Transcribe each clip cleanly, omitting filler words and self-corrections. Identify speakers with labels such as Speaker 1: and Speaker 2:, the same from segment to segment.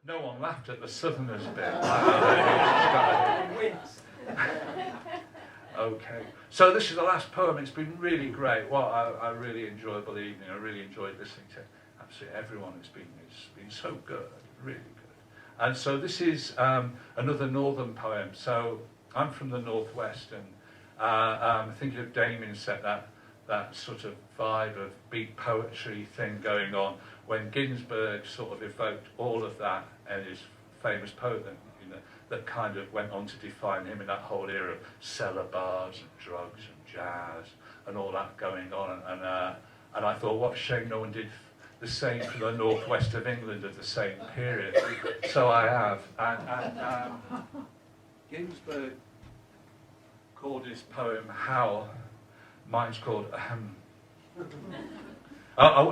Speaker 1: No one laughed at the Southerners bit. Okay, so this is the last poem. It's been really great. Well, I really enjoyable evening. I really enjoyed listening to absolutely everyone. It's been so good, really good. And so this is another northern poem. So I'm from the northwest, and I'm thinking of Damien set that sort of vibe of beat poetry thing going on when Ginsberg sort of evoked all of that in his famous poem, that kind of went on to define him in that whole era of cellar bars and drugs and jazz and all that going on. And I thought, what a shame no one did the same for the northwest of England at the same period. So I have. And Ginsberg called his poem Howl. Mine's called Ahem.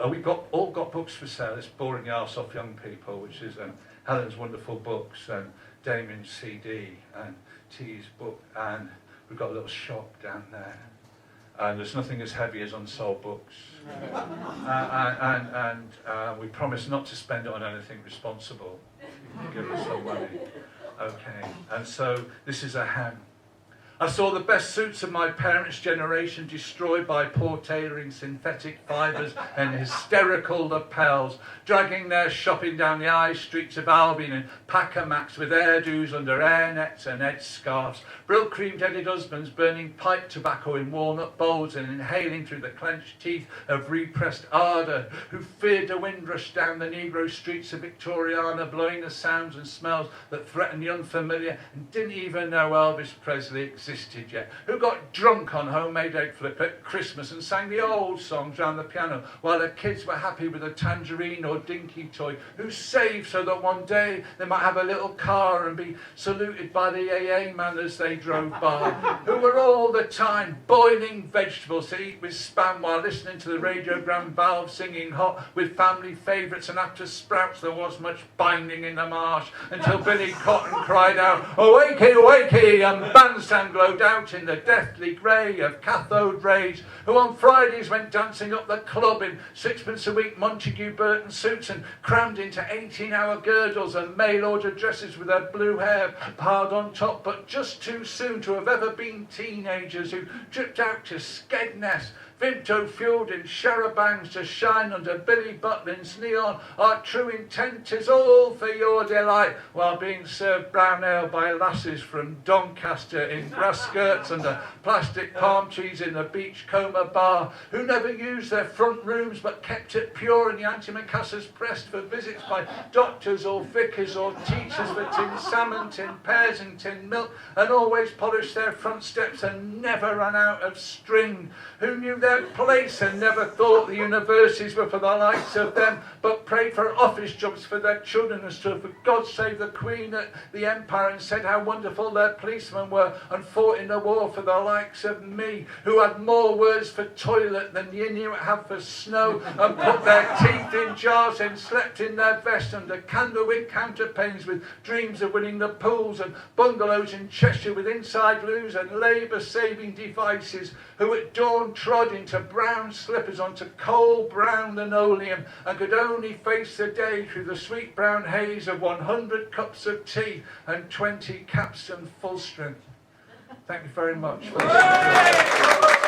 Speaker 1: We all got books for sale. It's Boring the Arse Off Young People, which is Helen's wonderful books, and Damien's CD, and T's book, and we've got a little shop down there. And there's nothing as heavy as unsold books. And we promise not to spend it on anything responsible. Give us some money. Okay, and so this is Ahem. I saw the best suits of my parents' generation destroyed by poor tailoring synthetic fibres and hysterical lapels, dragging their shopping down the high streets of Albion in pack-a-macs with hairdos under hairnets and headscarves, brill-cream-headed husbands burning pipe tobacco in walnut bowls and inhaling through the clenched teeth of repressed ardour, who feared the wind rush down the Negro streets of Victoriana, blowing the sounds and smells that threatened the unfamiliar, and didn't even know Elvis Presley existed yet, who got drunk on homemade egg flip at Christmas and sang the old songs round the piano while their kids were happy with a tangerine or dinky toy, who saved so that one day they might have a little car and be saluted by the AA man as they drove by, who were all the time boiling vegetables to eat with spam while listening to the radiogram valve singing hot with family favourites, and after Sprouts there was much binding in the marsh until Billy Cotton cried out, "Oh, wakey, wakey," and bandstand glowed out in the deathly grey of cathode rays, who on Fridays went dancing up the club in sixpence a week Montague Burton suits and crammed into 18-hour girdles and mail-order dresses with their blue hair piled on top, but just too soon to have ever been teenagers, who dripped out to Skegness, Vimto-fueled in charabangs to shine under Billy Butlin's neon. Our true intent is all for your delight, while being served brown ale by lasses from Doncaster in grass skirts under plastic palm trees in the Beachcomber bar, who never used their front rooms but kept it pure in the antimacassars pressed for visits by doctors or vicars or teachers for tin salmon, tin pears and tin milk, and always polished their front steps and never ran out of string, who knew their place and never thought the universities were for the likes of them, but prayed for office jobs for their children and stood for God Save the Queen at the Empire and said how wonderful their policemen were and fought in the war for the likes of me, who had more words for toilet than the Inuit have for snow, and put their teeth in jars and slept in their vest under candlewick counterpanes with dreams of winning the pools, and bungalows in Cheshire with inside loos and labour-saving devices, who at dawn trod into brown slippers onto coal brown linoleum and could only face the day through the sweet brown haze of 100 cups of tea and 20 Capstan full strength. Thank you very much for listening.